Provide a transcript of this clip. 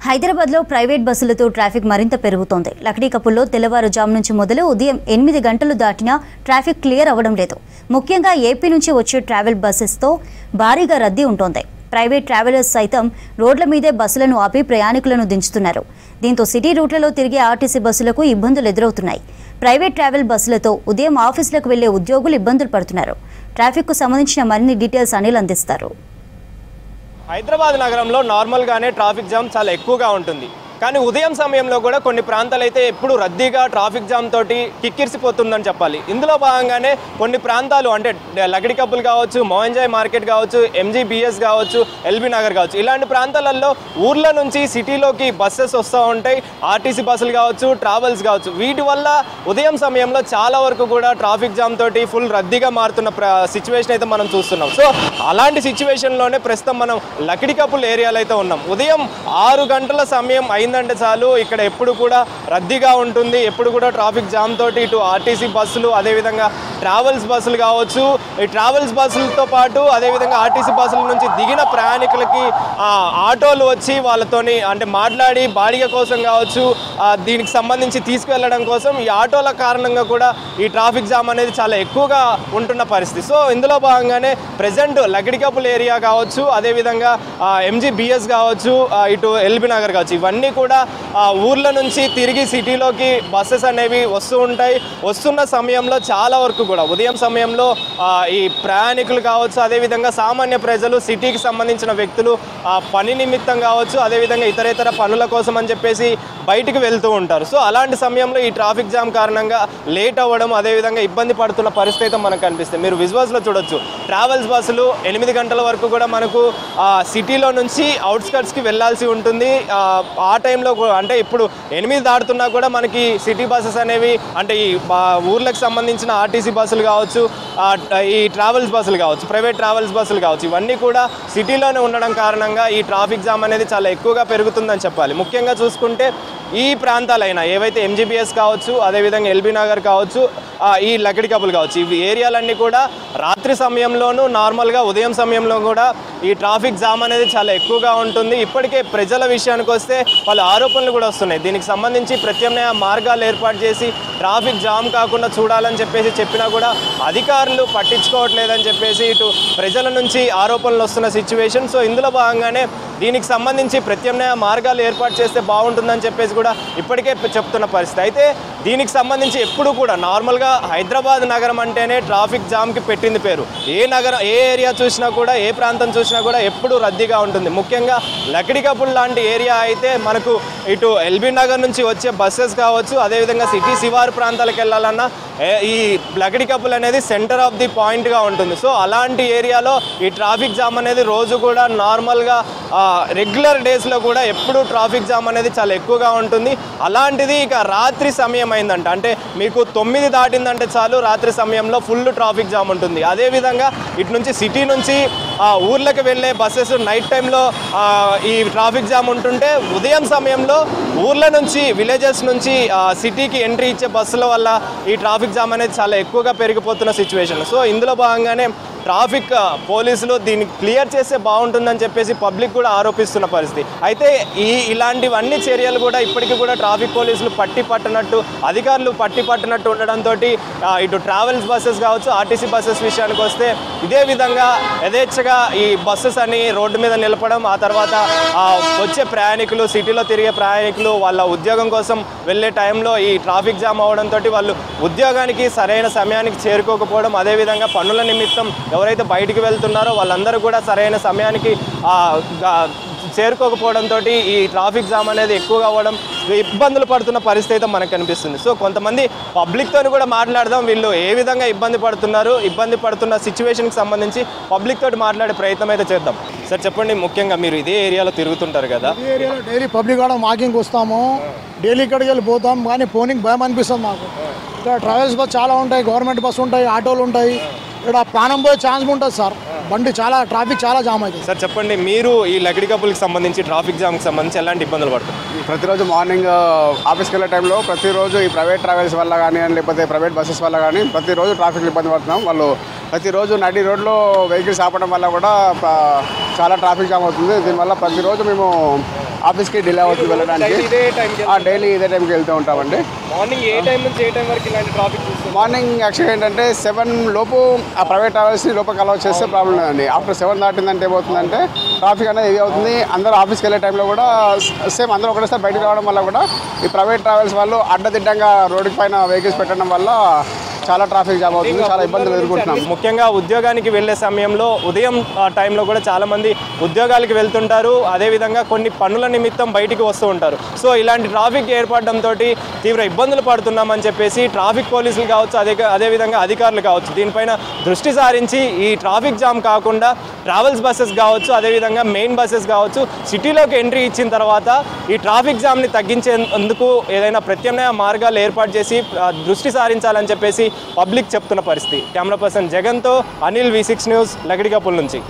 హైదరాబాద్లో private బస్సులతో traffic మరింత పెరుగుతోంది. లక్డీకపుల్లో తెల్లవారుజాము నుంచి మొదలు ఉదయం 8 గంటలు దాటినా ట్రాఫిక్ క్లియర్ అవ్వడం లేదు. ముఖ్యంగా ఏపీ నుంచి వచ్చే ట్రావెల్ బస్సెస్తో భారీగా రద్దీ ఉంటోంది. ప్రైవేట్ ట్రావెలర్స్ సైతం రోడ్ల మీదే బస్సులను ఆపి ప్రయాణికులను దించుతున్నారు. దీంతో సిటీ రూట్లలో తిరిగే ఆర్టీసీ బస్సులకు ఇబ్బందులు ఎదురవుతున్నాయి. ప్రైవేట్ ట్రావెల్ బస్సులతో ఉదయం ఆఫీసులకు వెళ్లే ఉద్యోగులు ఇబ్బందులు పడుతున్నారు. ట్రాఫిక్కు సంబంధించిన మరిన్ని డీటెయిల్స్ అనిల్ అందిస్తారు. హైదరాబాద్ నగరంలో నార్మల్గానే ట్రాఫిక్ జామ్ చాలా ఎక్కువగా ఉంటుంది. కానీ ఉదయం సమయంలో కూడా కొన్ని ప్రాంతాలు అయితే ఎప్పుడు రద్దీగా ట్రాఫిక్ జామ్ తోటి కిక్కిరిసిపోతుందని చెప్పాలి. ఇందులో భాగంగానే కొన్ని ప్రాంతాలు అంటే లగడికప్పులు కావచ్చు, మోహన్జాయ్ మార్కెట్ కావచ్చు, MGBS కావచ్చు, LB నగర్ కావచ్చు, ఇలాంటి ప్రాంతాలలో ఊర్ల నుంచి సిటీలోకి బస్సెస్ వస్తూ ఉంటాయి. ఆర్టీసీ బస్సులు కావచ్చు, ట్రావెల్స్ కావచ్చు. వీటి వల్ల ఉదయం సమయంలో చాలా వరకు కూడా ట్రాఫిక్ జామ్ తోటి ఫుల్ రద్దీగా మారుతున్న సిచ్యువేషన్ అయితే మనం చూస్తున్నాం. సో అలాంటి సిచ్యువేషన్లోనే ప్రస్తుతం మనం లకిడికప్పుల్ ఏరియాలో అయితే ఉన్నాం. ఉదయం 6 గంటల సమయం అయిందంటే చాలు ఇక్కడ ఎప్పుడు కూడా రద్దీగా ఉంటుంది. ఎప్పుడు కూడా ట్రాఫిక్ జామ్ తోటి ఇటు ఆర్టీసీ బస్సులు, అదేవిధంగా ట్రావెల్స్ బస్సులు కావచ్చు, ఈ ట్రావెల్స్ బస్సులతో పాటు అదేవిధంగా ఆర్టీసీ బస్సుల నుంచి దిగిన ప్రయాణికులకి ఆటోలు వచ్చి వాళ్ళతోని అంటే మాట్లాడి బాడిగ కోసం కావచ్చు, దీనికి సంబంధించి తీసుకువెళ్ళడం కోసం ఈ ఆటోల కారణంగా కూడా ఈ ట్రాఫిక్ జామ్ అనేది చాలా ఎక్కువగా ఉంటున్న పరిస్థితి. సో ఇందులో భాగంగానే ప్రజెంట్ లకిడికపుల్ ఏరియా కావచ్చు, అదేవిధంగా MGBS కావచ్చు, ఇటు LB నగర్ కావచ్చు, ఇవన్నీ కూడా ఊర్ల నుంచి తిరిగి సిటీలోకి బస్సెస్ అనేవి వస్తూ ఉంటాయి. వస్తున్న సమయంలో చాలా వరకు కూడా ఉదయం సమయంలో ఈ ప్రయాణికులు కావచ్చు, అదేవిధంగా సామాన్య ప్రజలు, సిటీకి సంబంధించిన వ్యక్తులు పని నిమిత్తం కావచ్చు, అదేవిధంగా ఇతరేతర పనుల కోసం అని చెప్పేసి బయటికి వెళ్తూ ఉంటారు. సో అలాంటి సమయంలో ఈ ట్రాఫిక్ జామ్ కారణంగా లేట్ అవ్వడం, అదేవిధంగా ఇబ్బంది పడుతున్న పరిస్థితి మనకు కనిపిస్తుంది. మీరు విజువల్స్లో చూడొచ్చు, ట్రావెల్స్ బస్సులు 8 గంటల వరకు కూడా మనకు సిటీలో నుంచి అవుట్స్కట్స్కి వెళ్ళాల్సి ఉంటుంది. ఆ టైంలో అంటే ఇప్పుడు 8 దాటుతున్నా కూడా మనకి సిటీ బస్సెస్ అనేవి అంటే ఈ ఊర్లకు సంబంధించిన ఆర్టీసీ బస్సులు కావచ్చు, ఈ ట్రావెల్స్ బస్సులు కావచ్చు, ప్రైవేట్ ట్రావెల్స్ బస్సులు కావచ్చు, ఇవన్నీ కూడా సిటీలోనే ఉండడం కారణంగా ఈ ట్రాఫిక్ జామ్ అనేది చాలా ఎక్కువగా పెరుగుతుందని చెప్పాలి. ముఖ్యంగా చూసుకుంటే ఈ ప్రాంతాలైనా ఏవైతే MGBS కావచ్చు, అదేవిధంగా LB నగర్ కావచ్చు, ఈ లకిడికపుల్ కావచ్చు, ఇవి ఏరియాలన్నీ కూడా రాత్రి సమయంలోనూ నార్మల్గా ఉదయం సమయంలో కూడా ఈ ట్రాఫిక్ జామ్ అనేది చాలా ఎక్కువగా ఉంటుంది. ఇప్పటికే ప్రజల విషయానికి వస్తే వాళ్ళ ఆరోపణలు కూడా వస్తున్నాయి. దీనికి సంబంధించి ప్రత్యామ్నాయ మార్గాలు ఏర్పాటు చేసి ట్రాఫిక్ జామ్ కాకుండా చూడాలని చెప్పేసి చెప్పినా కూడా అధికారులు పట్టించుకోవట్లేదని చెప్పేసి ఇటు ప్రజల నుంచి ఆరోపణలు వస్తున్న సిచ్యువేషన్. సో ఇందులో భాగంగానే దీనికి సంబంధించి ప్రత్యామ్నాయ మార్గాలు ఏర్పాటు చేస్తే బాగుంటుందని చెప్పేసి కూడా ఇప్పటికే చెప్తున్న పరిస్థితి. అయితే దీనికి సంబంధించి ఎప్పుడు కూడా నార్మల్గా హైదరాబాద్ నగరం అంటేనే ట్రాఫిక్ జామ్కి పెట్టింది పేరు. ఏ ఏరియా చూసినా కూడా, ఏ ప్రాంతం చూసినా కూడా ఎప్పుడు రద్దీగా ఉంటుంది. ముఖ్యంగా లకిడికపుల్ లాంటి ఏరియా అయితే మనకు ఇటు LB నగర్ నుంచి వచ్చే బస్సెస్ కావచ్చు, అదేవిధంగా సిటీ శివారు ప్రాంతాలకు వెళ్ళాలన్నా ఈ లకిడికపుల్ అనేది సెంటర్ ఆఫ్ ది పాయింట్గా ఉంటుంది. సో అలాంటి ఏరియాలో ఈ ట్రాఫిక్ జామ్ అనేది రోజు కూడా నార్మల్గా రెగ్యులర్ డేస్లో కూడా ఎప్పుడు ట్రాఫిక్ జామ్ అనేది చాలా ఎక్కువగా ఉంటుంది. అలాంటిది ఇక రాత్రి సమయం అయిందంట, అంటే మీకు 9 దాటిందంటే చాలు రాత్రి సమయంలో ఫుల్ ట్రాఫిక్ జామ్ ఉంటుంది. అదేవిధంగా ఇటు నుంచి సిటీ నుంచి ఊర్లకు వెళ్ళే బస్సెస్ నైట్ టైంలో ఈ ట్రాఫిక్ జామ్ ఉంటుంటే, ఉదయం సమయంలో ఊర్ల నుంచి విలేజెస్ నుంచి సిటీకి ఎంట్రీ ఇచ్చే బస్సుల వల్ల ఈ ట్రాఫిక్ జామ్ అనేది చాలా ఎక్కువగా పెరిగిపోతున్న సిచ్యువేషన్. సో ఇందులో భాగంగానే ట్రాఫిక్ పోలీసులు దీన్ని క్లియర్ చేస్తే బాగుంటుందని చెప్పేసి పబ్లిక్ కూడా ఆరోపిస్తున్న పరిస్థితి. అయితే ఇలాంటివన్నీ చర్యలు కూడా ఇప్పటికీ కూడా ట్రాఫిక్ పోలీసులు పట్టినట్టు, అధికారులు పట్టినట్టు ఉండడంతో ఇటు ట్రావెల్స్ బస్సెస్ కావచ్చు, ఆర్టీసీ బస్సెస్ విషయానికి వస్తే ఇదే విధంగా యథేచ్ఛగా ఈ బస్సెస్ అని రోడ్డు మీద నిలపడం, ఆ తర్వాత వచ్చే ప్రయాణికులు, సిటీలో తిరిగే ప్రయాణికులు వాళ్ళ ఉద్యోగం కోసం వెళ్ళే టైంలో ఈ ట్రాఫిక్ జామ్ అవడంతో వాళ్ళు ఉద్యోగానికి సరైన సమయానికి చేరుకోకపోవడం, అదేవిధంగా పనుల నిమిత్తం ఎవరైతే బయటికి వెళ్తున్నారో వాళ్ళందరూ కూడా సరైన సమయానికి చేరుకోకపోవడంతో ఈ ట్రాఫిక్ జామ్ అనేది ఎక్కువగా అవ్వడం, ఇబ్బందులు పడుతున్న పరిస్థితి మనకు కనిపిస్తుంది. సో కొంతమంది పబ్లిక్తో కూడా మాట్లాడదాం, వీళ్ళు ఏ విధంగా ఇబ్బంది పడుతున్న సిచ్యువేషన్కి సంబంధించి పబ్లిక్ తోటి మాట్లాడే ప్రయత్నం అయితే చేద్దాం. సార్ చెప్పండి, ముఖ్యంగా మీరు ఇదే ఏరియాలో తిరుగుతుంటారు కదా, ఈ ఏరియాలో డైలీ పబ్లిక్ కూడా వాకింగ్ వస్తాము, డైలీ ఇక్కడికి వెళ్ళి పోతాం, కానీ పోనీకి భయం అనిపిస్తుంది మాకు. ఇక్కడ ట్రావెల్స్ బస్ చాలా ఉంటాయి, గవర్నమెంట్ బస్సు ఉంటాయి, ఆటోలు ఉంటాయి, ఇక్కడ ప్రాణం పోయే ఛాన్స్ ఉంటుంది సార్. బండి ట్రాఫిక్ చాలా జామ్ అవుతుంది. సార్ చెప్పండి, మీరు ఈ లకిడికపుల్కి సంబంధించి ట్రాఫిక్ జామ్కి సంబంధించి ఎలాంటి ఇబ్బందులు పడుతుంది? ప్రతిరోజు మార్నింగ్ ఆఫీస్కి వెళ్ళే టైంలో ప్రతిరోజు ఈ ప్రైవేట్ ట్రావెల్స్ వల్ల కానీ, లేకపోతే ప్రైవేట్ బస్సెస్ వల్ల కానీ ప్రతిరోజు ట్రాఫిక్ ఇబ్బంది పడుతున్నాం. వాళ్ళు ప్రతిరోజు నడి రోడ్లో వెహికల్స్ ఆపడం వల్ల కూడా చాలా ట్రాఫిక్ జామ్ అవుతుంది. దీనివల్ల ప్రతిరోజు మేము ఆఫీస్కి డిలే అవుతుంది వెళ్ళడానికి. డైలీ ఇదే టైంకి వెళ్తూ ఉంటామండి. మార్నింగ్ ఏ టైం నుంచి ఏ టైం వరకు ఇలాంటి ట్రాఫిక్ చూస్తుంది? మార్నింగ్ యాక్చువల్గా ఏంటంటే 7 లోపు ఆ ప్రైవేట్ ట్రావెల్స్ని లోపలికి అలౌ చేస్తే ప్రాబ్లం లేదండి. ఆఫ్టర్ 7 దాటిందంటే ఏమవుతుందంటే ట్రాఫిక్ అనేది హెవీ అవుతుంది. అందరూ ఆఫీస్కి వెళ్ళే టైంలో కూడా సేమ్ అందరూ ఒకటేసారి బయటకు రావడం వల్ల కూడా ఈ ప్రైవేట్ ట్రావెల్స్ వాళ్ళు అడ్డదిడ్డంగా రోడ్డు పైన వెహికల్స్ పెట్టడం వల్ల చాలా ట్రాఫిక్ జామ్ అవుతుంది, చాలా ఇబ్బందులు ఎదుర్కొంటున్నాం. ముఖ్యంగా ఉద్యోగానికి వెళ్ళే సమయంలో ఉదయం టైంలో కూడా చాలామంది ఉద్యోగాలకు వెళ్తుంటారు, అదేవిధంగా కొన్ని పనుల నిమిత్తం బయటికి వస్తూ ఉంటారు. సో ఇలాంటి ట్రాఫిక్ ఏర్పడడంతో తీవ్ర ఇబ్బందులు పడుతున్నామని చెప్పేసి ట్రాఫిక్ పోలీసులు కావచ్చు, అదేవిధంగా అధికారులు కావచ్చు దీనిపైన దృష్టి సారించి ఈ ట్రాఫిక్ జామ్ కాకుండా ట్రావెల్స్ బస్సెస్ కావచ్చు, అదేవిధంగా మెయిన్ బస్సెస్ కావచ్చు సిటీలోకి ఎంట్రీ ఇచ్చిన తర్వాత ఈ ట్రాఫిక్ జామ్ని తగ్గించేందుకు ఏదైనా ప్రత్యామ్నాయ మార్గాలు ఏర్పాటు చేసి దృష్టి సారించాలని చెప్పేసి పబ్లిక్ చెప్తున్న పరిస్థితి. కెమెరా పర్సన్ జగన్తో అనిల్, V6 న్యూస్, లగడికపుల్ నుంచి.